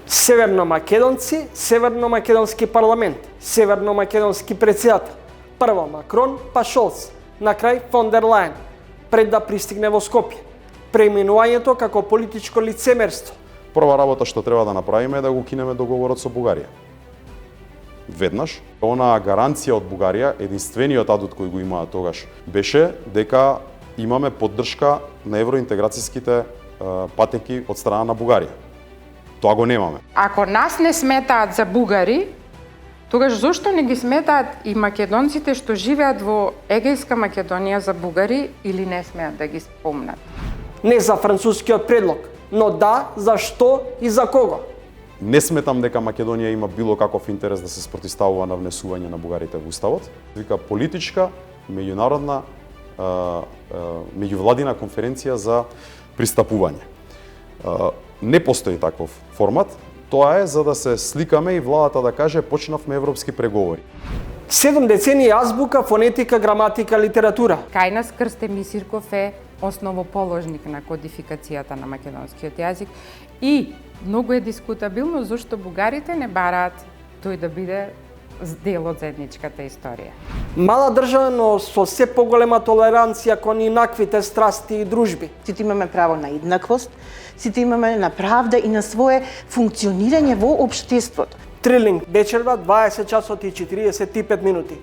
Северномакедонци, Северномакедонски парламент, Северномакедонски председател. Прво Макрон, па Шолц, на крај фон дер Лајен, пред да пристигне во Скопје. Преименувањето како политичко лицемерство. Прва работа што треба да направиме е да го кинеме договорот со Бугарија. Веднаш, онаа гаранција од Бугарија, единствениот адут кој го имаа тогаш, беше дека имаме поддршка на евроинтеграцијските патеки од страна на Бугарија. Тоа го немаме. Ако нас не сметаат за бугари, тогаш зошто не ги сметаат и македонците што живеат во Егејска Македонија за бугари или не смеат да ги спомнат? Не за францускиот предлог, но да за што и за кого. Не сметам дека Македонија има било каков интерес да се спротивставува на внесување на бугарите во уставот. Вика политичка, меѓународна, меѓувладина конференција за пристапување. Не постои таков формат. Тоа е за да се сликаме и владата да каже почнавме европски преговори. 7 децении азбука, фонетика, граматика, литература. Кај нас Крстен Мисирков е основоположник на кодификацијата на македонскиот јазик и многу е дискутабилно зошто бугарите не бараат тој да биде дел од заедничката историја. Мала држава, но со се поголема толеранција кон инаквите страсти и дружби. Сите имаме право на еднаквост, сите имаме на правда и на свое функционирање во општеството. Трилинг вечерва 20 часот и 45 минути.